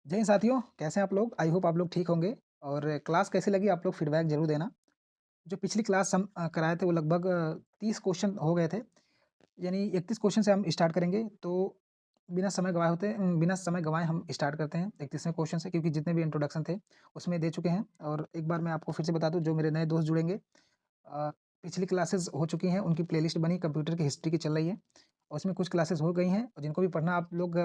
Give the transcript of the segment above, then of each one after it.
जय हिंद साथियों, कैसे हैं आप लोग? आई होप आप लोग ठीक होंगे और क्लास कैसी लगी आप लोग फीडबैक ज़रूर देना। जो पिछली क्लास हम कराए थे वो लगभग 30 क्वेश्चन हो गए थे, यानी 31 क्वेश्चन से हम स्टार्ट करेंगे। तो बिना समय गँवाए हम स्टार्ट करते हैं 31वें क्वेश्चन से, क्योंकि जितने भी इंट्रोडक्शन थे उसमें दे चुके हैं। और एक बार मैं आपको फिर से बता दूँ, जो मेरे नए दोस्त जुड़ेंगे, पिछली क्लासेस हो चुकी हैं, उनकी प्लेलिस्ट बनी कंप्यूटर की हिस्ट्री की चल रही है। और उसमें कुछ क्लासेस हो गई हैं और जिनको भी पढ़ना आप लोग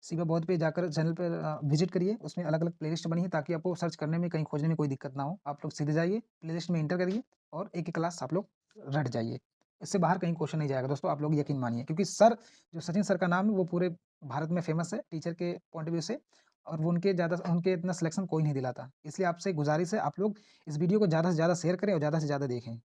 सीमा बहुत पे जाकर चैनल पर विजिट करिए, उसमें अलग-अलग प्लेलिस्ट बनी है ताकि आपको सर्च करने में, कहीं खोजने में कोई दिक्कत ना हो। आप लोग सीधे जाइए, प्लेलिस्ट में एंटर करिए और एक-एक क्लास आप लोग रट जाइए। इससे बाहर कहीं क्वेश्चन नहीं जाएगा दोस्तों, आप लोग यकीन मानिए, क्योंकि सर, जो सचिन सर का नाम है वो पूरे भारत में फेमस है टीचर के पॉइंट ऑफ व्यू से। और वो उनके इतना सिलेक्शन कोई नहीं दिलाता। इसलिए आपसे गुज़ारिश है, आप लोग इस वीडियो को ज़्यादा से ज़्यादा शेयर करें और ज़्यादा से ज़्यादा देखें।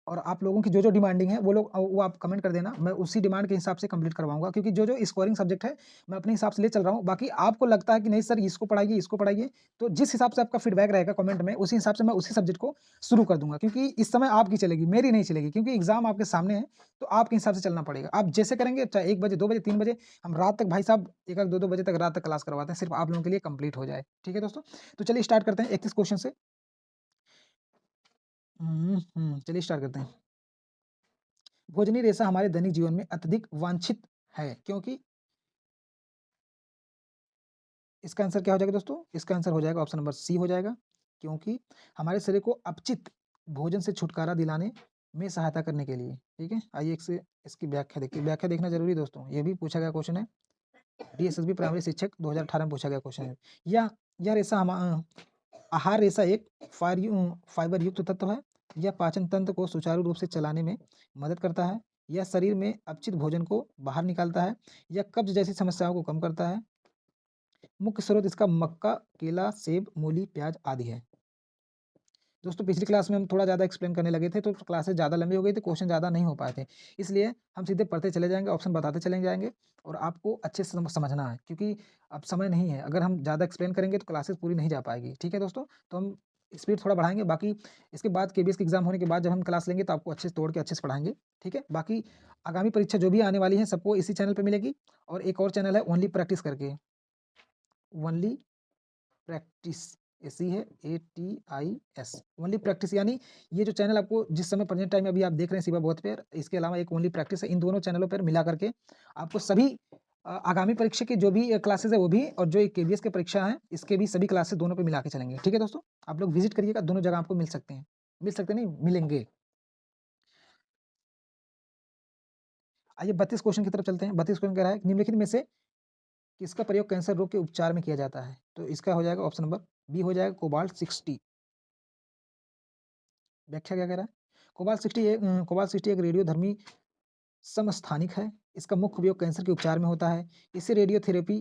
और आप लोगों की जो-जो डिमांडिंग है वो आप कमेंट कर देना, मैं उसी डिमांड के हिसाब से कंप्लीट करवाऊँगा, क्योंकि जो-जो स्कोरिंग सब्जेक्ट है, मैं अपने हिसाब से ले चल रहा हूँ। बाकी आपको लगता है कि नहीं सर इसको पढ़ाइए, तो जिस हिसाब से आपका फीडबैक रहेगा कमेंट में, उसी हिसाब से मैं उसी सब्जेक्ट को शुरू कर दूँगा, क्योंकि इस समय आपकी चलेगी, मेरी नहीं चलेगी, क्योंकि एग्ज़ाम आपके सामने है, तो आपके हिसाब से चलना पड़ेगा। आप जैसे करेंगे, चाहे 1 बजे, 2 बजे, 3 बजे, हम रात तक भाई साहब 1-1, 2-2 बजे तक रात तक क्लास करवाते हैं, सिर्फ़ आप लोगों के लिए कंप्लीट हो जाए। ठीक है दोस्तों? तो चलिए स्टार्ट करते हैं 31 क्वेश्चन से। चलिए स्टार्ट करते हैं। भोजनी रेशा हमारे दैनिक जीवन में अत्यधिक वांछित है, क्योंकि इसका आंसर क्या हो जाएगा दोस्तों? इसका आंसर हो जाएगा ऑप्शन नंबर सी हो जाएगा, क्योंकि हमारे शरीर को अपचित भोजन से छुटकारा दिलाने में सहायता करने के लिए। ठीक है? आइए एक से इसकी व्याख्या देखिए, व्याख्या देखना ज़रूरी है दोस्तों, ये भी पूछा गया क्वेश्चन है। डीएसएसबी प्राइमरी शिक्षक 2018 में पूछा गया क्वेश्चन है। यह यह रेशा आहार रेशा एक फाइबर युक्त तत्व है। यह पाचन तंत्र को सुचारू रूप से चलाने में मदद करता है। यह शरीर में अपचित भोजन को बाहर निकालता है। यह कब्ज़ जैसी समस्याओं को कम करता है। मुख्य स्रोत इसका मक्का, केला, सेब, मूली, प्याज़ आदि है। दोस्तों पिछली क्लास में हम थोड़ा ज़्यादा एक्सप्लेन करने लगे थे, तो क्लासेस ज़्यादा लंबी हो गई थी, क्वेश्चन ज़्यादा नहीं हो पाए थे। इसलिए हम सीधे पढ़ते चले जाएँगे, ऑप्शन बताते चले जाएँगे और आपको अच्छे से समझना है, क्योंकि अब समय नहीं है। अगर हम ज़्यादा एक्सप्लेन करेंगे तो क्लासेस पूरी नहीं जा पाएगी। ठीक है दोस्तों? तो हम स्पीड थोड़ा बढ़ाएँगे, बाकी इसके बाद केबीएस की एग्ज़ाम होने के बाद जब हम क्लास लेंगे तो आपको अच्छे से तोड़ के अच्छे से पढ़ाएँगे। ठीक है? बाकी आगामी परीक्षा जो भी आने वाली है, सबको इसी चैनल पे मिलेगी। और एक और चैनल है ओनली प्रैक्टिस करके, ओनली प्रैक्टिस, एसी है ATIS, ओनली प्रैक्टिस, यानी ये जो चैनल आपको जिस समय प्रेजेंट टाइम में अभी आप देख रहे हैं शिवा बहुत पे, इसके अलावा एक ओनली प्रैक्टिस है। इन दोनों चैनलों पर मिला करके आपको सभी आगामी परीक्षा की जो भी क्लासेस है वो भी, और जो केबीएस की परीक्षा है इसके भी सभी क्लासेस दोनों पे मिला के चलेंगे। ठीक है दोस्तों? आप लोग विजिट करिएगा, दोनों जगह आपको मिल सकते नहीं, मिलेंगे। आइए 32 क्वेश्चन की तरफ चलते हैं। 32 क्वेश्चन कह रहा है, निम्नलिखित में से किसका प्रयोग कैंसर रोग के उपचार में किया जाता है? तो इसका हो जाएगा ऑप्शन नंबर बी हो जाएगा कोबाल्ट 60। व्याख्या क्या कह रहा है? कोबाल्ट 60 एक रेडियोधर्मी समस्थानिक है। इसका मुख्य उपयोग कैंसर के उपचार में होता है। इसे रेडियोथेरेपी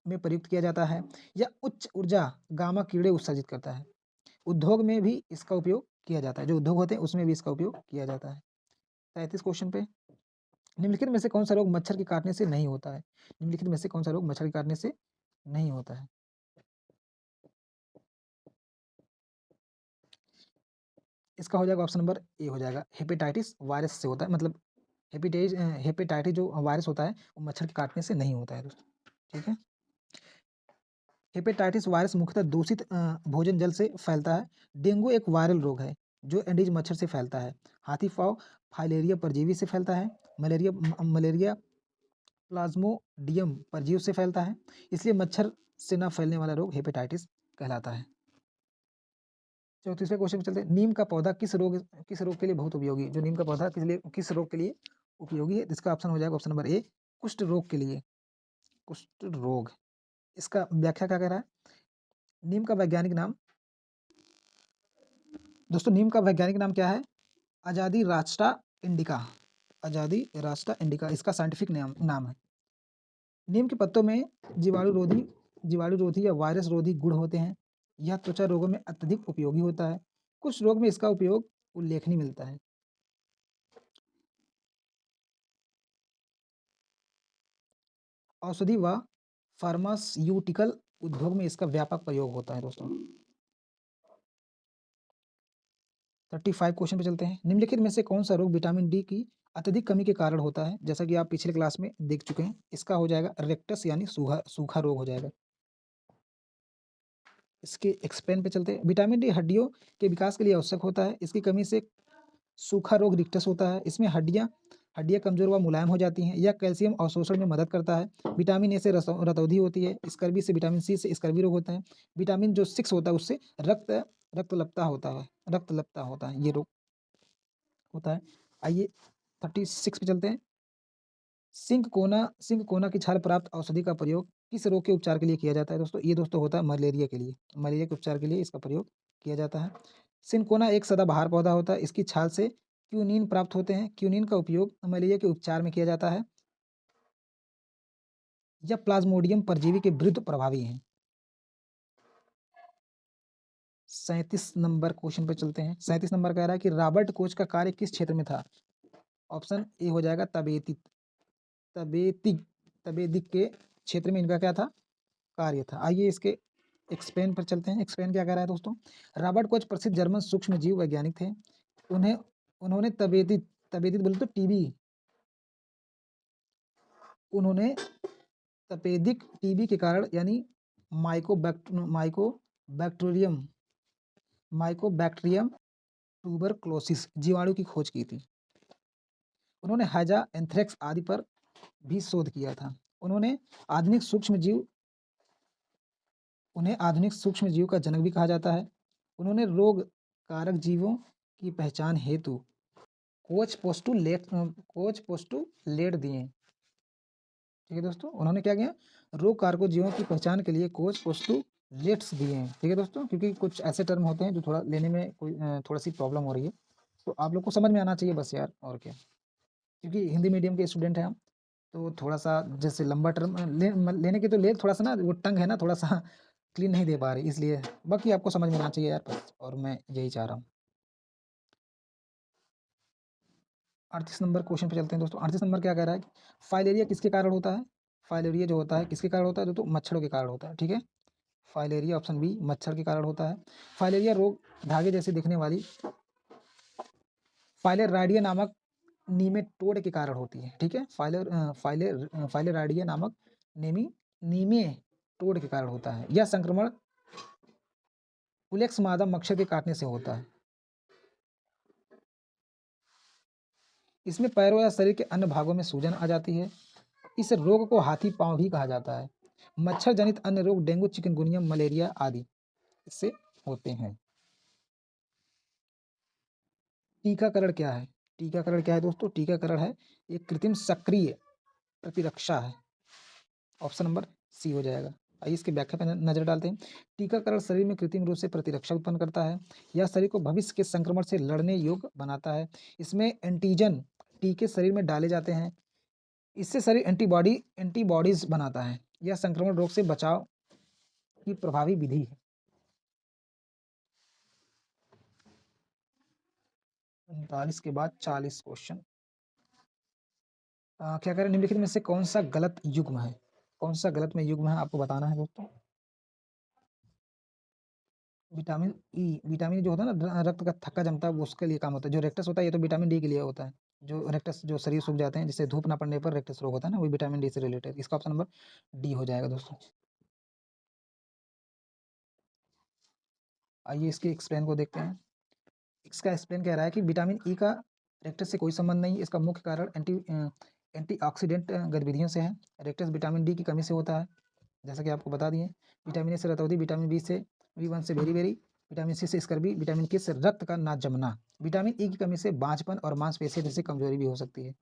में प्रयुक्त किया जाता है। यह उच्च ऊर्जा गामा किरणें उत्सर्जित करता है। उद्योग में भी इसका उपयोग किया जाता है। जो उद्योग होते हैं उसमें भी इसका उपयोग किया जाता है। 33 क्वेश्चन पे, निम्नलिखित में से कौन सा रोग मच्छर के काटने से नहीं होता है? निम्नलिखित में से कौन सा रोग मच्छर के काटने से नहीं होता है? इसका हो जाएगा ऑप्शन नंबर ए हो जाएगा, हेपेटाइटिस वायरस से होता है। मतलब हेपेटाइटिस जो वायरस होता है वो मच्छर के काटने से नहीं होता है दोस्तों। ठीक है? हेपेटाइटिस वायरस मुख्यतः दूषित भोजन जल से फैलता है। डेंगू एक वायरल रोग है जो एडिज मच्छर से फैलता है। हाथी पाँव फाइलेरिया परजीवी से फैलता है। मलेरिया प्लाज्मोडियम परजीवी से फैलता है। इसलिए मच्छर से न फैलने वाला रोग हेपेटाइटिस कहलाता है। 34वें क्वेश्चन पे चलते हैं। नीम का पौधा किस रोग के लिए बहुत उपयोगी है? जो नीम का पौधा किस रोग के लिए उपयोगी है? इसका ऑप्शन हो जाएगा ऑप्शन नंबर ए, कुष्ठ रोग के लिए। कुष्ठ रोग, इसका व्याख्या क्या कह रहा है? नीम का वैज्ञानिक नाम, दोस्तों नीम का वैज्ञानिक नाम क्या है? अजादी रास्टा इंडिका। अजादी रास्टा इंडिका इसका साइंटिफिक नाम है। नीम के पत्तों में जीवाणु रोधी या वायरस रोधी गुण होते हैं। यह त्वचा रोगों में अत्यधिक उपयोगी होता है। कुछ रोग में इसका उपयोग उल्लेखनीय मिलता है। औषधि व फार्मास्यूटिकल उद्योग में इसका व्यापक प्रयोग होता है दोस्तों। 35 क्वेश्चन पे चलते हैं। निम्नलिखित में से कौन सा रोग विटामिन डी की अत्यधिक कमी के कारण होता है? जैसा कि आप पिछले क्लास में देख चुके हैं। इसका हो जाएगा रेक्टस, यानी सूखा रोग हो जाएगा। इसके एक्सप्लेन पे चलते हैं। विटामिन डी हड्डियों के विकास के लिए आवश्यक होता है। इसकी कमी से सूखा रोग रिक्टस होता है। इसमें हड्डियाँ हड्डियाँ कमजोर व मुलायम हो जाती हैं। यह कैल्शियम अवशोषण में मदद करता है। विटामिन ए से रतौंधी होती है। स्कर्वी से विटामिन सी से स्कर्वी रोग होता है। विटामिन जो 6 होता है उससे रक्तलपता होता है, ये रोग होता है। आइए 36 पे चलते हैं। सिंक कोना की छाल प्राप्त औषधि का प्रयोग किस रोग के उपचार के लिए किया जाता है दोस्तों? ये दोस्तों होता है मलेरिया के लिए। मलेरिया के उपचार के लिए इसका प्रयोग किया जाता है। सिंकोना एक सदाबहार पौधा होता है। इसकी छाल से क्यूनिन प्राप्त होते हैं। क्यूनिन का उपयोग मलेरिया के उपचार में किया जाता है। यह प्लाज्मोडियम परजीवी के विरुद्ध प्रभावी है। 37 नंबर क्वेश्चन पे चलते हैं। 37 नंबर कह रहा है कि रॉबर्ट कोच का कार्य किस क्षेत्र में था? ऑप्शन ए हो जाएगा तबेतिक तबेदिक के क्षेत्र में इनका क्या था? कार्य था। आइए इसके एक्सप्लेन पर चलते हैं। एक्सप्लेन क्या कह रहा है दोस्तों? रॉबर्ट कोच प्रसिद्ध जर्मन सूक्ष्म जीव वैज्ञानिक थे। उन्हें उन्होंने तबेदित तबेदित बोले तो टीबी उन्होंने तपेदिक टीबी के कारण यानी माइकोबैक्टीरियम माइकोबैक्टीरियम ट्यूबरक्लोसिस जीवाणु की खोज की थी। उन्होंने हैजा एंथ्रेक्स आदि पर भी शोध किया था। उन्हें आधुनिक सूक्ष्म जीव का जनक भी कहा जाता है। उन्होंने रोग कारक जीवों की पहचान हेतु कोच पोस्टुलेट दिए। ठीक है दोस्तों, उन्होंने क्या किया? रोग कारकों जीवों की पहचान के लिए कोच पोस्टुलेट्स दिए हैं। ठीक है दोस्तों, क्योंकि कुछ ऐसे टर्म होते हैं जो थोड़ा लेने में कोई थोड़ा सी प्रॉब्लम हो रही है, तो आप लोग को समझ में आना चाहिए बस यार, और क्या। क्योंकि हिंदी मीडियम के स्टूडेंट हैं हम, तो थोड़ा सा जैसे लंबा टर्म लेने के तो ले, थोड़ा सा ना वो टंग है ना, थोड़ा सा क्लीन नहीं दे पा रही, इसलिए। बाकी आपको समझ में आना चाहिए यार बस, और मैं यही चाह रहा हूँ। 38 नंबर क्वेश्चन पे चलते हैं दोस्तों। 38 नंबर क्या कह रहा है? फाइलेरिया किसके कारण होता है? फाइलेरिया जो होता है किसके कारण होता है दोस्तों? मच्छरों के कारण होता है। ठीक है, फाइलेरिया ऑप्शन बी मच्छर के कारण होता है। फाइलेरिया रोग धागे जैसे दिखने वाली फाइलेराइडिया नामक नीमेटोड के कारण होती है। ठीक है, फाइलेराइडिया नामक नीमेटोड के कारण होता है। यह संक्रमण कुलेक्स मादा मच्छर के काटने से होता है। इसमें पैरों या शरीर के अन्य भागों में सूजन आ जाती है। इस रोग को हाथी पांव भी कहा जाता है। मच्छर जनित अन्य रोग डेंगू, चिकनगुनिया, मलेरिया आदि इससे होते हैं। टीकाकरण क्या है? टीकाकरण क्या है दोस्तों? टीकाकरण है एक कृत्रिम सक्रिय प्रतिरक्षा है। ऑप्शन नंबर सी हो जाएगा। आइए इसकी व्याख्या पर नजर डालते हैं। टीकाकरण शरीर में कृत्रिम रूप से प्रतिरक्षा उत्पन्न करता है। यह शरीर को भविष्य के संक्रमण से लड़ने योग्य बनाता है। इसमें एंटीजन टीके शरीर में डाले जाते हैं। इससे शरीर एंटीबॉडीज बनाता है। यह संक्रमण रोग से बचाव की प्रभावी विधि है। 39 के बाद 40 क्वेश्चन। क्या करें? निम्नलिखित में से कौन सा गलत युग्म है? कौन सा गलत में युग्म है आपको बताना है दोस्तों। विटामिन विटामिन जो होता है ना, रक्त का थक्का जमता है, वो उसके लिए काम होता है। जो रेक्टस होता है ये तो विटामिन डी के लिए होता है। जो रेक्टस जो शरीर सूख जाते हैं, जिससे धूप ना पड़ने पर रेक्टस रोग होता है ना, वो विटामिन डी से रिलेटेड। इसका ऑप्शन नंबर डी हो जाएगा दोस्तों। आइए इसके एक्सप्लेन को देखते हैं। इसका एक्सप्लेन कह रहा है कि विटामिन ई का रेक्टस से कोई संबंध नहीं। इसका मुख्य कारण एंटीऑक्सीडेंट गतिविधियों से है। रेक्टस विटामिन डी की कमी से होता है, जैसा कि आपको बता दिए। विटामिन ए से रतौंधी, विटामिन बी से B1 से बेरी, विटामिन सी से स्कर्वी, विटामिन के से रक्त का ना जमना। विटामिन ई की कमी से बांझपन और मांसपेशियों जैसी कमजोरी भी हो सकती है।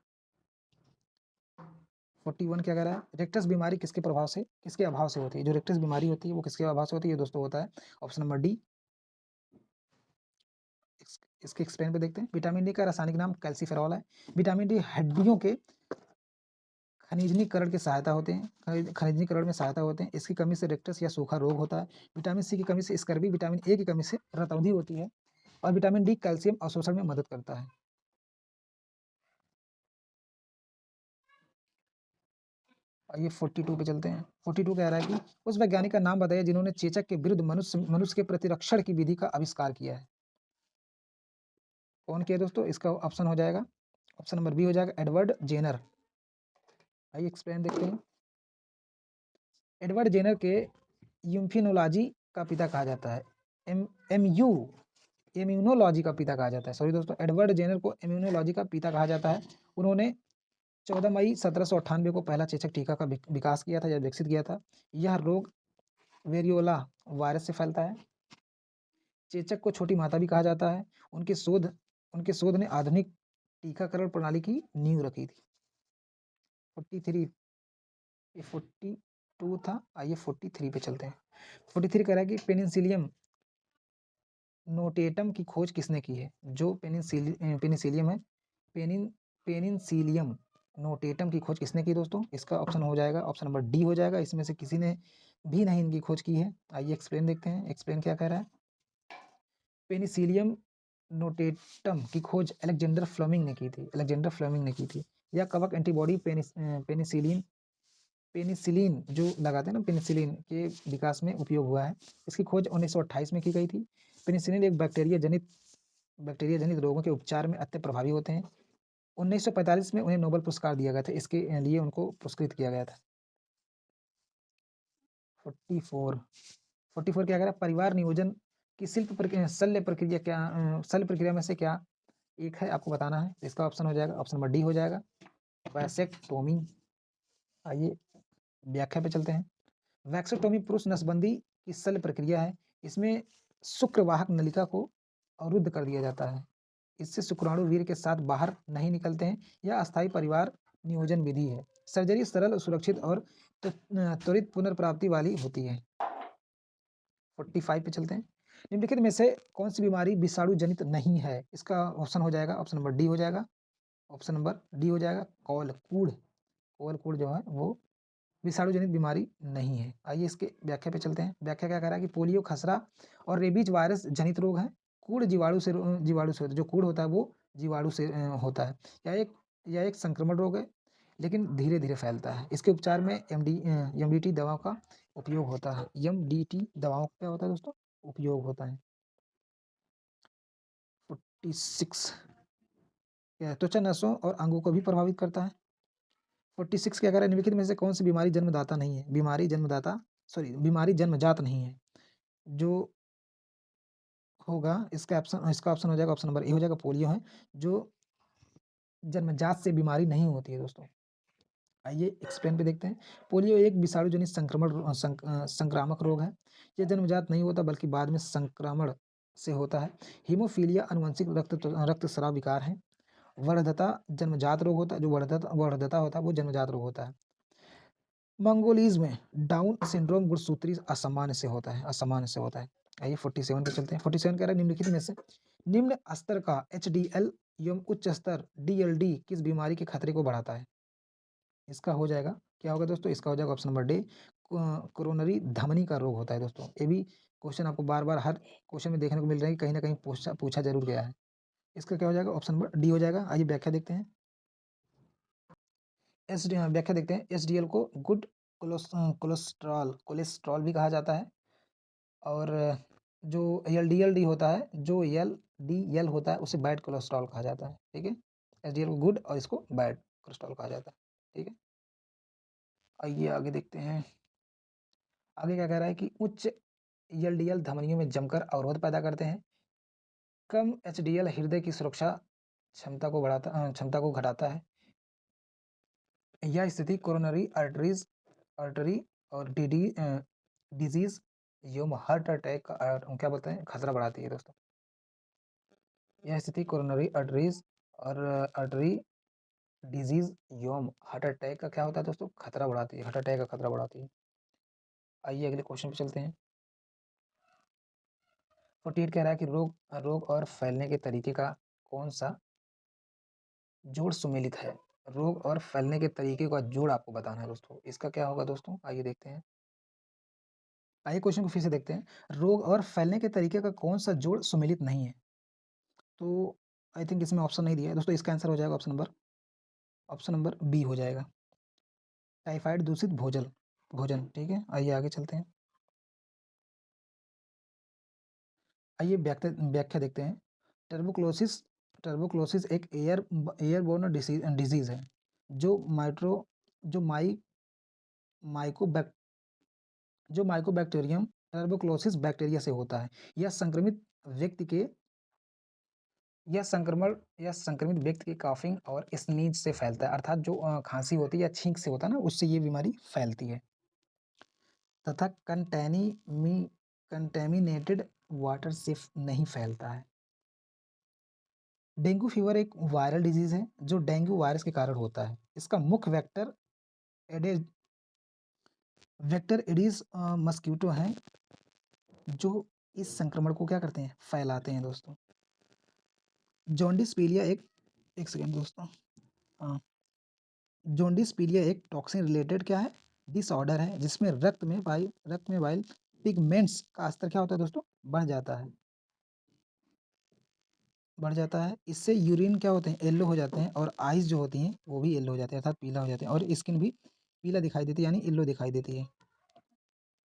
41 क्या कह रहा है? रेक्टस बीमारी किसके अभाव से होती है? जो रेक्टस बीमारी होती है वो किसके अभाव से होती है दोस्तों? होता है ऑप्शन नंबर डी। इसके एक्सप्लेन पे देखते हैं। विटामिन डी का रासायनिक नाम कैल्सीफेरॉल है। विटामिन डी हड्डियों के खनिजीकरण की सहायता होते हैं खनिजीकरण में सहायता होते हैं। इसकी कमी से रेक्टस या सूखा रोग होता है। विटामिन सी की कमी से स्कर्वी, विटामिन ए की कमी से रतौंधी होती है, और विटामिन डी कैल्शियम अवशोषण में मदद करता है। आइए 42 पे चलते हैं। 42 कह रहा है कि उस वैज्ञानिक का नाम बताइए जिन्होंने चेचक के विरुद्ध मनुष्य के प्रतिरक्षण की विधि का आविष्कार किया है। कौन किया दोस्तों? इसका ऑप्शन हो जाएगा, ऑप्शन नंबर बी हो जाएगा, एडवर्ड जेनर। आइए एक्सप्लेन देखते हैं। एडवर्ड जेनर के यूम्फिनोलॉजी का पिता कहा जाता है? एमयू इम्यूनोलॉजी का पिता कहा जाता है। सॉरी दोस्तों, एडवर्ड जेनर को इम्यूनोलॉजी का पिता कहा जाता है। उन्होंने 14 मई 1798 को पहला चेचक टीका का विकास किया था या विकसित किया था। यह रोग वेरियोला वायरस से फैलता है। चेचक को छोटी माता भी कहा जाता है। उनके शोध ने आधुनिक टीकाकरण प्रणाली की नींव रखी थी। 43 ये 42 था। आइए 43 पे चलते हैं। 43 कह रहा है कि पेनिसिलियम नोटेटम की खोज किसने की है? जो पेनिसिलियम है, पेनिसिलियम नोटेटम की खोज किसने की दोस्तों? इसका ऑप्शन हो जाएगा, ऑप्शन नंबर डी हो जाएगा। इसमें से किसी ने भी नहीं इनकी खोज की है। आइए एक्सप्लेन देखते हैं। एक्सप्लेन क्या कह रहा है? पेनिसिलियम नोटेटम की खोज अलेक्जेंडर फ्लेमिंग ने की थी। अलेक्जेंडर फ्लेमिंग ने की थी। यह कवक एंटीबॉडी पेनिसिलिन जो लगाते हैं ना, पेनिसिलिन के विकास में उपयोग हुआ है। इसकी खोज 1928 में की गई थी। पेनिसिलिन एक बैक्टीरिया जनित रोगों के उपचार में अत्यंत प्रभावी होते हैं। 1945 में उन्हें नोबेल पुरस्कार दिया गया था। इसके लिए उनको पुरस्कृत किया गया था। 44 क्या कह रहा है? परिवार नियोजन की शल्य प्रक्रिया में से क्या एक है? आपको बताना है। इसका ऑप्शन हो जाएगा, ऑप्शन नंबर डी हो जाएगा, वैसेक्टोमी। आइए व्याख्या पे चलते हैं। वैक्सोटोमी पुरुष नसबंदी की शल्य प्रक्रिया है। इसमें शुक्रवाहक नलिका को अवरुद्ध कर दिया जाता है। इससे शुक्राणु वीर्य के साथ बाहर नहीं निकलते हैं। यह अस्थायी परिवार नियोजन विधि है। सर्जरी सरल, सुरक्षित और त्वरित पुनर्प्राप्ति वाली होती है। 45 पे चलते हैं। निम्नलिखित में से कौन सी बीमारी विषाणु जनित नहीं है? इसका ऑप्शन हो जाएगा, ऑप्शन नंबर डी हो जाएगा, ऑप्शन नंबर डी हो जाएगा, कॉलकूड़ जो है वो विषाणु जनित बीमारी नहीं है। आइए इसके व्याख्या पे चलते हैं। व्याख्या क्या कह रहा है कि पोलियो, खसरा और रेबीज वायरस जनित रोग हैं। कूड़ जीवाणु से होता है। जो कूड़ होता है वो जीवाणु से होता है। यह एक संक्रमण रोग है, लेकिन धीरे धीरे फैलता है। इसके उपचार में एमडीटी दवाओं का उपयोग होता है। एमडीटी दवाओं का क्या होता है दोस्तों? उपयोग होता है। 46 त्वचा नसों और अंगों को भी प्रभावित करता है। 46 क्या कह रहा है? निम्नलिखित में से कौन सी बीमारी जन्मदाता नहीं है? बीमारी जन्मजात नहीं है। जो होगा इसका ऑप्शन हो जाएगा, ऑप्शन नंबर ए हो जाएगा, पोलियो है, जो जन्मजात से बीमारी नहीं होती है दोस्तों। आइए एक्सप्लेन पे देखते हैं। पोलियो एक विषाणु जनित संक्रामक रोग है। यह जन्मजात नहीं होता बल्कि बाद में संक्रमण से होता है। हीमोफीलिया आनुवंशिक रक्तस्राव विकार है। वर्धता जन्मजात रोग होता है। जो वर्धता होता है वो जन्मजात रोग होता है। मंगोलीज में डाउन सिंड्रोम गुणसूत्री असामान्य से होता है। आइए 47 पे चलते हैं। 47 कह रहा है निम्नलिखित में से निम्न स्तर का HDL एवं उच्च स्तर DLD किस बीमारी के खतरे को बढ़ाता है? इसका हो जाएगा, क्या होगा दोस्तों? इसका हो जाएगा ऑप्शन नंबर डी, कोरोनरी धमनी का रोग होता है दोस्तों। ये भी क्वेश्चन आपको बार बार हर क्वेश्चन में देखने को मिल रहा है कि कहीं ना कहीं पूछा जरूर गया है। इसका क्या हो जाएगा? ऑप्शन नंबर डी हो जाएगा। आइए व्याख्या देखते हैं। व्याख्या देखते हैं। HDL को गुड कोलेस्ट्रॉल भी कहा जाता है। और जो LDL होता है, जो LDL होता है उसे बैड कोलेस्ट्रॉल कहा जाता है। ठीक है, HDL को गुड और इसको बैड कोलेस्ट्रॉल कहा जाता है। ठीक है, आइए आगे देखते हैं। आगे क्या कह रहा है कि उच्च LDL धमनियों में जमकर अवरोध पैदा करते हैं। कम HDL हृदय की सुरक्षा क्षमता को घटाता है। यह स्थिति कोरोनरी आर्टरी और डिजीज एवं हार्ट अटैक का क्या बोलते हैं, खतरा बढ़ाती है दोस्तों। यह स्थिति कोरोनरी आर्टरीज और आर्टरी डिजीज एवं हार्ट अटैक का क्या होता है दोस्तों? खतरा बढ़ाती है। हार्ट अटैक का खतरा बढ़ाती है। आइए अगले क्वेश्चन पे चलते हैं। 48 कह रहा है कि रोग और फैलने के तरीके का कौन सा जोड़ सुमेलित है? रोग और फैलने के तरीके का जोड़ आपको बताना है दोस्तों। इसका क्या होगा दोस्तों? आइए देखते हैं। आइए क्वेश्चन को फिर से देखते हैं। रोग और फैलने के तरीके का कौन सा जोड़ सुमेलित नहीं है? तो आई थिंक इसमें ऑप्शन नहीं दिया है दोस्तों। इसका आंसर हो जाएगा ऑप्शन नंबर बी हो जाएगा, टाइफाइड दूषित भोजन। ठीक है, आइए आगे चलते हैं। आइए व्याख्या देखते हैं। टर्बोक्लोसिस एक एयरबोर्न डिजीज है जो माइको जो माइकोबैक्टीरियम ट्यूबरकुलोसिस बैक्टीरिया से होता है। यह संक्रमित व्यक्ति के यह संक्रमित व्यक्ति के काफिंग और स्नीज से फैलता है, अर्थात जो खांसी होती है या छींक से होता है ना, उससे ये बीमारी फैलती है। तथा कंटेमिनेटेड वाटर से नहीं फैलता है। डेंगू फीवर एक वायरल डिजीज है जो डेंगू वायरस के कारण होता है। इसका मुख्य वेक्टर एडिस मस्क्यूटो हैं जो इस संक्रमण को क्या करते हैं, फैलाते हैं दोस्तों। जॉन्डिस पीलिया एक सेकेंड दोस्तों, हाँ, जॉन्डिस पीलिया एक टॉक्सिन रिलेटेड क्या है, डिसऑर्डर है जिसमें रक्त में बाइल पिगमेंट्स का स्तर क्या होता है दोस्तों, बढ़ जाता है। इससे यूरिन क्या होते हैं, येलो हो जाते हैं, और आइज जो होती हैं वो भी येलो हो जाते हैं, अर्थात पीला हो जाते हैं, और स्किन भी पीला दिखाई देती है, यानी येलो दिखाई देती है।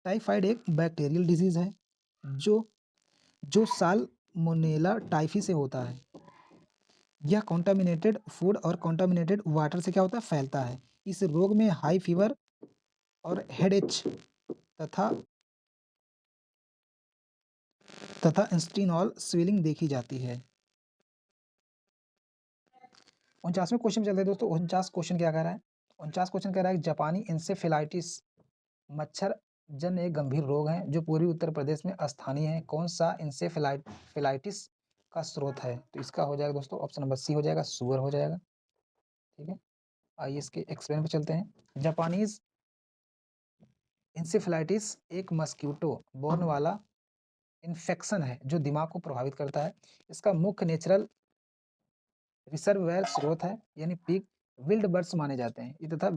टाइफाइड एक बैक्टीरियल डिजीज है जो साल्मोनेला टाइफी से होता है। यह कॉन्टामिनेटेड फूड और कॉन्टामिनेटेड वाटर से क्या होता है, फैलता है। इस रोग में हाई फीवर और हेडेच तथा इंस्टिनॉल स्वेलिंग देखी जाती है। 49वें क्वेश्चन चलते हैं दोस्तों। 49 क्वेश्चन क्या कह रहा है, 49 क्वेश्चन कह रहा है जापानी इंसेफेलाइटिस मच्छर जन एक गंभीर रोग है जो पूर्वी उत्तर प्रदेश में स्थानीय है। कौन सा इंसेफेलाइटिस का स्रोत है, तो इसका हो जाएगा दोस्तों ऑप्शन नंबर सी हो जाएगा, सुअर हो जाएगा। ठीक है, आइए इसके एक्सप्लेन पे चलते हैं। जापानीज इंसेफेलाइटिस एक मस्क्यूटो बोर्न वाला इन्फेक्शन है जो दिमाग को प्रभावित करता है। इसका मुख्य नेचुरल रिसर्वोयर स्रोत है, यानी पिग विल्ड बर्ड्स माने जाते हैं, ये तथा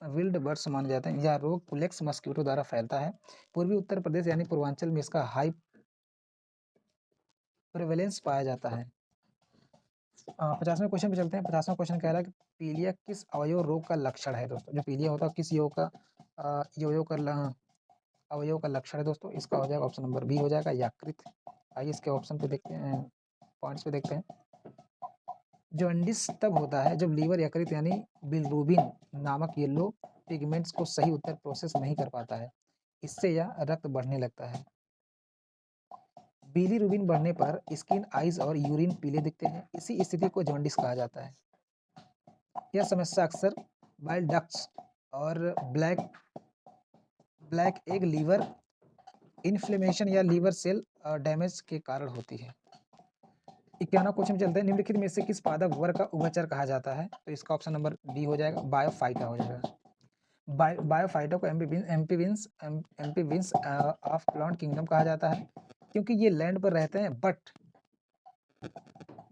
विल्ड बर्ड्स माने जाते हैं। यह रोग पुलेक्स मस्क्यूटो द्वारा फैलता है। पूर्वी उत्तर प्रदेश यानी पूर्वांचल में इसका हाई प्रेवेलेंस पाया जाता है। 50वें क्वेश्चन पे चलते हैं। 50वां क्वेश्चन कह रहा है कि पीलिया किस अवयव रोग का लक्षण है दोस्तों। जो पीलिया होता है किस अवयव का लक्षण है दोस्तों, इसका हो जाएगा ऑप्शन नंबर बी हो जाएगा, यकृत। आइए इसके ऑप्शन पे देखते हैं, पॉइंट्स पे देखते हैं। जॉन्डिस तब होता है जब लीवर यकृत यानी बिलिरुबिन नामक येलो पिगमेंट्स को सही उत्तर प्रोसेस नहीं कर पाता है, इससे यह रक्त बढ़ने लगता है। बिलिरुबिन बढ़ने पर स्किन, आइज और यूरिन पीले दिखते हैं, इसी स्थिति को जॉन्डिस कहा जाता है। यह समस्या अक्सर बाइल डक्ट्स और ब्लैक एग लीवर इन्फ्लेमेशन या लीवर सेल डैमेज के कारण होती है। 51वां क्वेश्चन चलते हैं। निम्नलिखित में से किस पादप वर्ग का उभयचर कहा जाता है, तो इसका ऑप्शन नंबर डी हो जाएगा, बायोफाइटा हो जाएगा। बायोफाइटा को एम्फीबियंस ऑफ प्लांट किंगडम कहा जाता है क्योंकि ये लैंड पर रहते हैं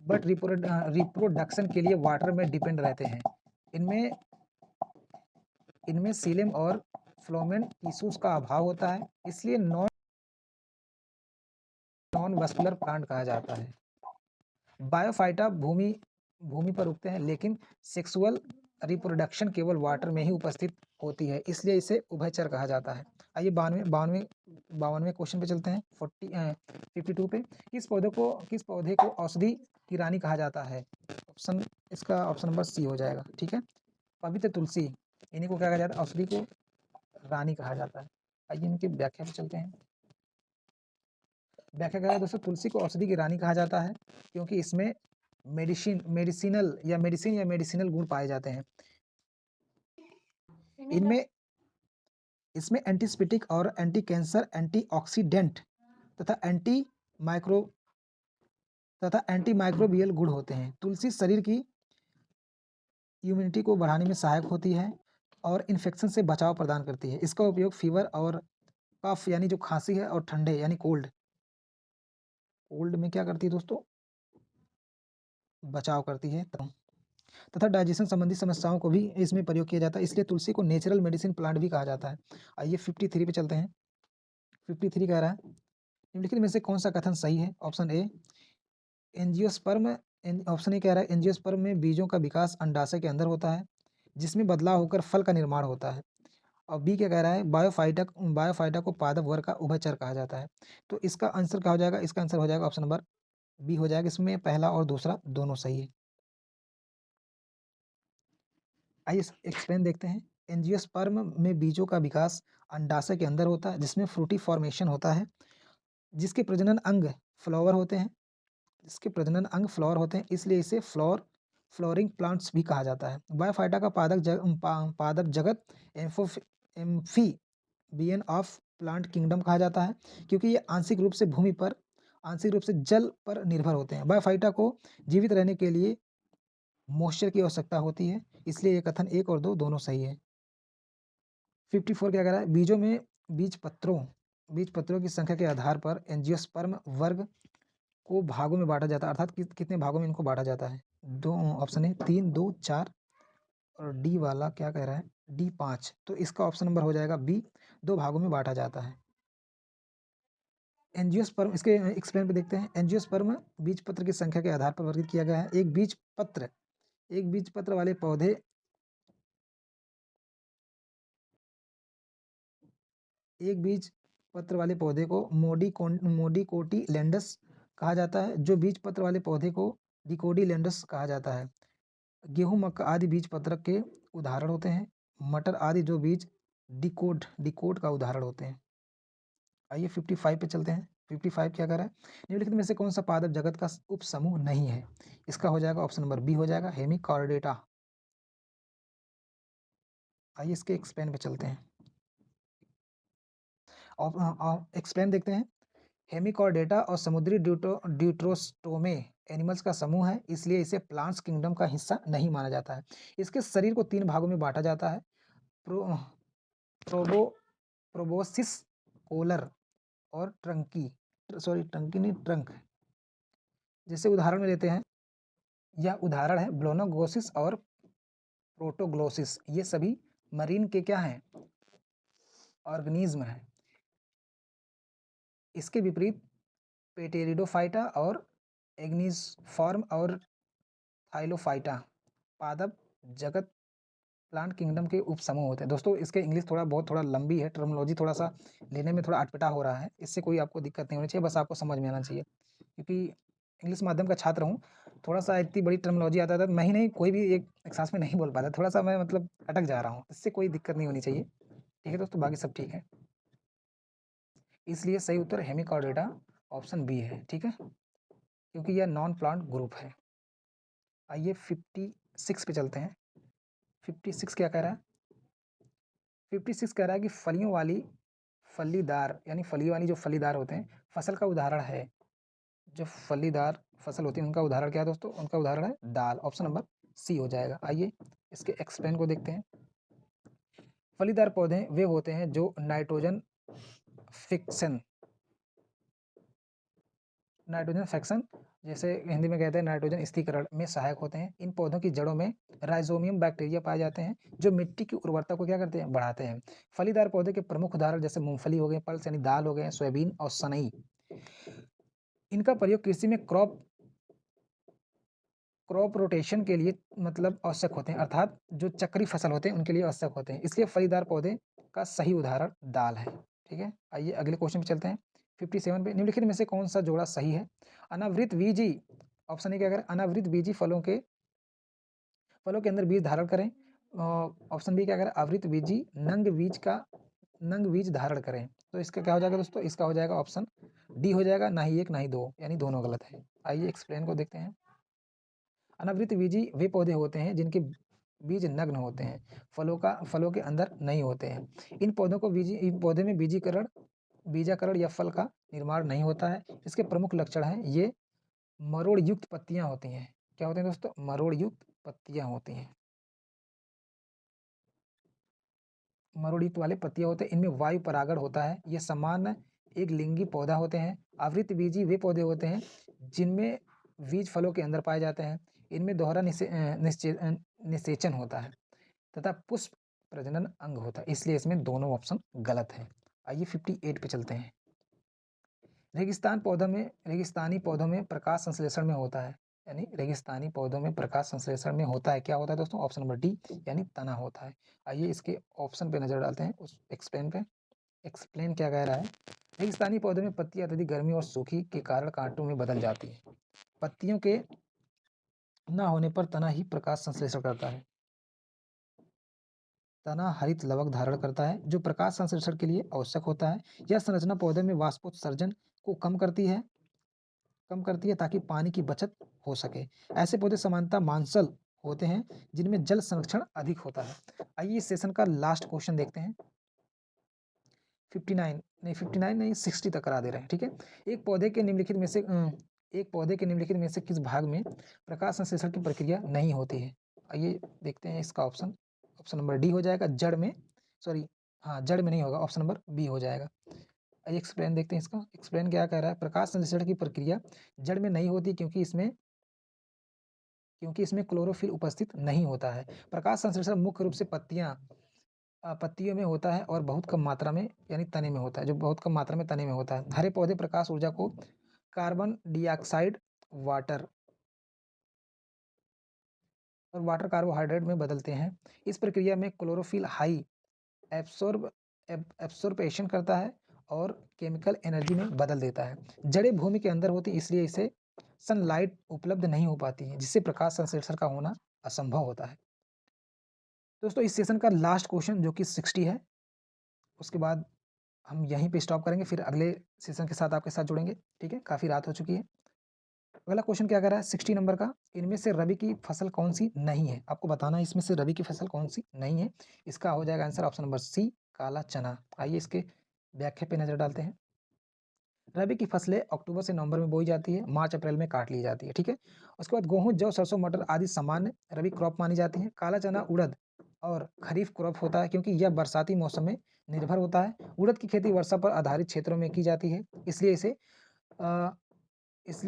बट रिप्रोडक्शन के लिए वाटर में डिपेंड रहते हैं। इनमें सीलम और फ्लोमेन टिश्यूज का अभाव होता है, इसलिए नॉन वस्कुलर प्लांट कहा जाता है। बायोफाइटा भूमि पर उगते हैं, लेकिन सेक्सुअल रिप्रोडक्शन केवल वाटर में ही उपस्थित होती है, इसलिए इसे उभयचर कहा जाता है। आइए 52वें क्वेश्चन पे चलते हैं। 52 पे किस पौधे को औषधि की रानी कहा जाता है, इसका ऑप्शन नंबर सी हो जाएगा। ठीक है, पवित्र तुलसी, इन्हीं को क्या कहा जाता है, औषधि को रानी कहा जाता है। आइए इनकी व्याख्या पे चलते हैं। व्याख्या कहा है दोस्तों, तुलसी को औषधि की रानी कहा जाता है क्योंकि इसमें मेडिसिनल गुण पाए जाते हैं। इसमें एंटीसेप्टिक और एंटी कैंसर, एंटीऑक्सीडेंट तथा एंटीमाइक्रोबियल गुण होते हैं। तुलसी शरीर की इम्यूनिटी को बढ़ाने में सहायक होती है और इन्फेक्शन से बचाव प्रदान करती है। इसका उपयोग फीवर और कफ यानी जो खांसी है और ठंडे यानी कोल्ड में क्या करती है दोस्तों, बचाव करती है। तथा डाइजेशन संबंधी समस्याओं को भी इसमें प्रयोग किया जाता है, इसलिए तुलसी को नेचुरल मेडिसिन प्लांट भी कहा जाता है। आइए 53 पे चलते हैं। 53 कह रहा है निम्नलिखित में से कौन सा कथन सही है। Option A angiosperm option A कह रहा है एंजियोस्पर्म में बीजों का विकास अंडाशय के अंदर होता है जिसमें बदलाव होकर फल का निर्माण होता है। और बी क्या कह रहा है, बायोफाइटा को पादप वर्ग का उभयचर कहा जाता है। तो इसका आंसर क्या हो जाएगा, इसका आंसर हो जाएगा ऑप्शन नंबर बी हो जाएगा, इसमें पहला और दूसरा दोनों सही है। आइए एक्सप्लेन देखते हैं। एंजियोस्पर्म में बीजों का विकास अंडाशय के अंदर होता है जिसमें फ्रूटी फॉर्मेशन होता है, जिसके प्रजनन अंग फ्लावर होते हैं, इसलिए इसे फ्लोरिंग प्लांट्स भी कहा जाता है। बायोफाइटा का पादप जगत एम्फीबियन ऑफ प्लांट किंगडम कहा जाता है क्योंकि ये आंशिक रूप से जल पर निर्भर होते हैं। बायोफाइटा को जीवित रहने के लिए मॉइस्चर की आवश्यकता होती है, इसलिए ये कथन 1 और 2 दोनों सही है। 54 क्या कह रहा है? बीज पत्रों की संख्या के आधार पर एंजियोस्पर्म वर्ग को भागों में बांटा जाता है, अर्थात कितने भागों में इनको बांटा जाता है? दो ऑप्शन है, 3, 2, 4 और डी वाला क्या कह रहा है? डी 5। तो इसका ऑप्शन नंबर हो जाएगा बी, 2 भागों में बांटा जाता है। एंजियोस्पर्म, इसके एक्सप्लेन पे देखते हैं। एंजियोस्पर्म बीज पत्र की संख्या के आधार पर वर्गीकृत किया गया है। एक बीज पत्र वाले पौधे को मोडिकोटिलेंडस कहा जाता है, जो बीज पत्र वाले पौधे को डिकोटिलेंडस कहा जाता है। गेहूं, मक्का आदि बीज पत्र के उदाहरण होते हैं। मटर आदि जो बीज डिकोट का उदाहरण होते हैं। आइए 55 पे चलते हैं। 55 क्या कर रहा है? निम्नलिखित में से कौन सा पादप जगत का उप समूह नहीं है? इसका हो जाएगा ऑप्शन नंबर बी हो जाएगा हेमिकॉर्डेटा। आइए इसके एक्सप्लेन पे चलते हैं। एक्सप्लेन देखते हैं। हेमिकॉर्डेटा और समुद्री ड्यूट्रोस्टोमे एनिमल्स का समूह है, इसलिए इसे प्लांट्स किंगडम का हिस्सा नहीं माना जाता है। इसके शरीर को 3 भागों में बांटा जाता है, प्रो प्रोबो प्रोबोसिस, कोलर और ट्रंक। जैसे उदाहरण में लेते हैं, यह उदाहरण है ब्लोनोग्लोसिस और प्रोटोग्लोसिस। ये सभी मरीन के क्या हैं? ऑर्गेनिज्म हैं। इसके विपरीत पेटेरिडोफाइटा और एग्निसफॉर्म और थाइलोफाइटा पादप जगत प्लांट किंगडम के उपसमूह होते हैं। दोस्तों इसके इंग्लिश थोड़ा लंबी है, टर्मिनोलॉजी थोड़ा सा लेने में थोड़ा अटपटा हो रहा है, इससे कोई आपको दिक्कत नहीं होनी चाहिए, बस आपको समझ में आना चाहिए। क्योंकि इंग्लिश माध्यम का छात्र हूँ, थोड़ा सा इतनी बड़ी टर्मिनोलॉजी आता था, मैं ही नहीं कोई भी एक सांस में नहीं बोल पाता, थोड़ा सा मैं मतलब अटक जा रहा हूँ, इससे कोई दिक्कत नहीं होनी चाहिए। ठीक है दोस्तों, बाकी सब ठीक है। इसलिए सही उत्तर हेमिकॉर्डेटा ऑप्शन बी है। ठीक है, क्योंकि यह नॉन प्लांट ग्रुप है। आइए 56 पे चलते हैं। 56 क्या कह रहा है? 56 कह रहा है कि फलीदार यानी फली वाली जो फलीदार होते हैं फसल का उदाहरण है। जो फलीदार फसल होती है उनका उदाहरण क्या है दोस्तों? उनका उदाहरण है दाल। ऑप्शन नंबर सी हो जाएगा। आइए इसके एक्सप्लेन को देखते हैं। फलीदार पौधे वे होते हैं जो नाइट्रोजन फिक्सन जैसे हिंदी में कहते हैं नाइट्रोजन स्थिरीकरण में सहायक होते हैं। इन पौधों की जड़ों में राइजोमियम बैक्टीरिया पाए जाते हैं जो मिट्टी की उर्वरता को क्या करते हैं? बढ़ाते हैं। फलीदार पौधे के प्रमुख उदाहरण जैसे मूंगफली हो गए, पल्स यानी दाल हो गए, सोयाबीन और सनई। इनका प्रयोग कृषि में क्रॉप रोटेशन के लिए मतलब आवश्यक होते हैं, अर्थात जो चक्री फसल होते हैं उनके लिए आवश्यक होते हैं। इसलिए फलीदार पौधे का सही उदाहरण दाल है। ठीक है, आइए अगले क्वेश्चन पे चलते हैं। 57 पे निम्नलिखित में से कौन सा जोड़ा सही है? अनावृत बीजी, ऑप्शन ए क्या करें? अनावृत बीजी फलों के अंदर बीज धारण करें। ऑप्शन बी क्या करें? आवृत बीजी नंग बीज धारण करें। तो इसका क्या हो जाएगा दोस्तों? इसका हो जाएगा ऑप्शन डी हो जाएगा, ना ही एक ना ही दो, यानी दोनों गलत है। आइए एक्सप्लेन को देखते हैं। अनावृत बीजी वे पौधे होते हैं जिनके बीज नग्न होते हैं, फलों के अंदर नहीं होते हैं। इन पौधे में बीजाकरण या फल का निर्माण नहीं होता है। इसके प्रमुख लक्षण हैं, ये मरोड़ युक्त पत्तियां होती हैं। क्या होते हैं दोस्तों? मरोड़ युक्त पत्तियां होती हैं। मरोड़ युक्त वाले पत्तियां होते हैं, इनमें वायु परागण होता है। ये सामान्य एक लिंगी पौधा होते हैं। आवृत बीजी वे पौधे होते हैं जिनमें बीज फलों के अंदर पाए जाते हैं। इनमें दोहरा निषेचन होता है तथा पुष्प प्रजनन अंग होता है, इसलिए इसमें दोनों ऑप्शन गलत है। आइए 58 पे चलते हैं। रेगिस्तानी पौधों में प्रकाश संश्लेषण में होता है, यानी रेगिस्तानी पौधों में प्रकाश संश्लेषण में होता है। क्या होता है दोस्तों? ऑप्शन नंबर डी यानी तना होता है। आइए इसके ऑप्शन पे नजर डालते हैं, उस एक्सप्लेन पे। एक्सप्लेन क्या कह रहा है? रेगिस्तानी पौधों में पत्तियां अत्यधिक गर्मी और सूखी के कारण कांटों में बदल जाती है। पत्तियों के न होने पर तना ही प्रकाश संश्लेषण करता है। तना हरित लवक धारण करता है जो प्रकाश संश्लेषण के लिए आवश्यक होता है। यह संरचना पौधे में वाष्पोत्सर्जन को कम करती है ताकि पानी की बचत हो सके। ऐसे पौधे सामान्यतः मांसल होते हैं जिनमें जल संरक्षण अधिक होता है। आइए इस सेशन का लास्ट क्वेश्चन देखते हैं। 59 नहीं 60 तक करा दे रहे हैं, ठीक है। एक पौधे के निम्नलिखित में से किस भाग में प्रकाश संश्लेषण की प्रक्रिया नहीं होती है? आइए देखते हैं इसका ऑप्शन नंबर डी हो जाएगा, जड़ में नहीं होगा, ऑप्शन नंबर बी हो जाएगा। आइए एक्सप्लेन देखते हैं इसका। एक्सप्लेन क्या कह रहा है? प्रकाश संश्लेषण की प्रक्रिया जड़ में नहीं होती क्योंकि इसमें क्लोरोफिल उपस्थित नहीं होता है। प्रकाश संश्लेषण मुख्य रूप से पत्तियों में होता है और बहुत कम मात्रा में यानी तने में होता है, जो बहुत कम मात्रा में तने में होता है। हरे पौधे प्रकाश ऊर्जा को कार्बन डाइऑक्साइड, वाटर कार्बोहाइड्रेट में बदलते हैं। इस प्रक्रिया में क्लोरोफिल हाई एब्सॉर्प्शन करता है और केमिकल एनर्जी में बदल देता है। जड़ें भूमि के अंदर होती इसलिए इसे सनलाइट उपलब्ध नहीं हो पाती है, जिससे प्रकाश संश्लेषण का होना असंभव होता है। दोस्तों इस सेशन का लास्ट क्वेश्चन जो कि 60 है, उसके बाद हम यहीं पे स्टॉप करेंगे, फिर अगले सेशन के साथ आपके साथ जुड़ेंगे, ठीक है। काफ़ी रात हो चुकी है। अगला क्वेश्चन क्या कर रहा है 60 नंबर का, इनमें से रबी की फसल कौन सी नहीं है? आपको बताना है इसमें से रबी की फसल कौन सी नहीं है। इसका हो जाएगा आंसर ऑप्शन नंबर सी, काला चना। आइए इसके व्याख्या पे नजर डालते हैं। रबी की फसलें अक्टूबर से नवंबर में बोई जाती है, मार्च अप्रैल में काट ली जाती है, ठीक है। उसके बाद गेहूं, जौ, सरसों, मटर आदि सामान्य रबी क्रॉप मानी जाती है। काला चना उड़द और खरीफ क्रॉप होता है क्योंकि यह बरसाती मौसम में निर्भर होता है। उड़द की खेती वर्षा पर आधारित क्षेत्रों में की जाती है, इसलिए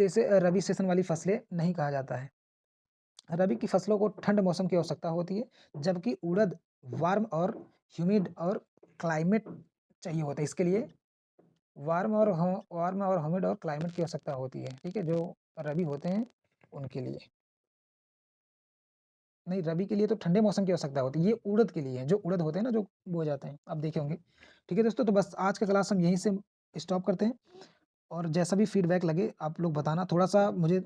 इसे रबी सीजन वाली फसलें नहीं कहा जाता है। रबी की फसलों को ठंड मौसम की आवश्यकता होती है, जबकि उड़द वार्म और ह्यूमिड और क्लाइमेट चाहिए होता है। इसके लिए वार्म और ह्यूमिड और क्लाइमेट की आवश्यकता होती है, ठीक है, जो रबी होते हैं उनके लिए। नहीं, रबी के लिए तो ठंडे मौसम की आवश्यकता होती है, ये उड़द के लिए है, जो उड़द होते हैं ना, जो बोए जाते हैं, आप देखे होंगे। ठीक है दोस्तों, तो बस आज का क्लास हम यहीं से स्टॉप करते हैं और जैसा भी फीडबैक लगे आप लोग बताना। थोड़ा-सा मुझे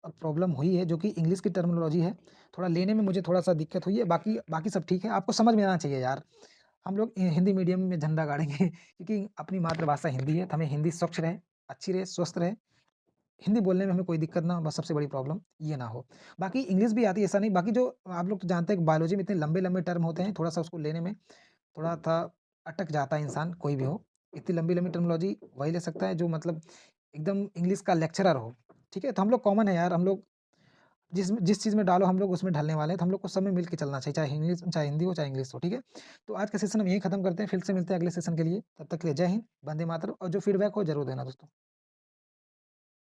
प्रॉब्लम हुई है जो कि इंग्लिश की टर्मिनोलॉजी है, थोड़ा लेने में मुझे थोड़ा-सा दिक्कत हुई है, बाकी सब ठीक है। आपको समझ में आना चाहिए यार, हम लोग हिंदी मीडियम में झंडा गाड़ेंगे क्योंकि अपनी मातृभाषा हिंदी है, तो हमें हिंदी स्वच्छ रहे, अच्छी रहे, स्वस्थ रहे। हिंदी बोलने में हमें कोई दिक्कत ना हो, बस सबसे बड़ी प्रॉब्लम ये ना हो। बाकी इंग्लिश भी आती है, ऐसा नहीं, बाकी जो आप लोग तो जानते हैं कि बायोलॉजी में इतने लंबे-लंबे टर्म होते हैं, थोड़ा-सा उसको लेने में थोड़ा-सा अटक जाता है इंसान, कोई भी हो। इतनी लंबी-लंबी टर्मिनोलॉजी वही ले सकता है जो मतलब एकदम इंग्लिश का लेक्चरर हो, ठीक है? तो हम लोग कॉमन है यार, हम लोग जिस चीज़ में डालो हम लोग उसमें ढलने वाले हैं, तो हम लोग को सब में मिल के चलना चाहिए, चाहे हिंदी हो, चाहे इंग्लिश हो, ठीक है? तो आज का सेशन हम यहीं खत्म करते हैं, फिर से मिलते हैं अगले सेशन के लिए। तब तक के लिए जय हिंद, वंदे मातरम और जो फीडबैक हो ज़रूर देना दोस्तों।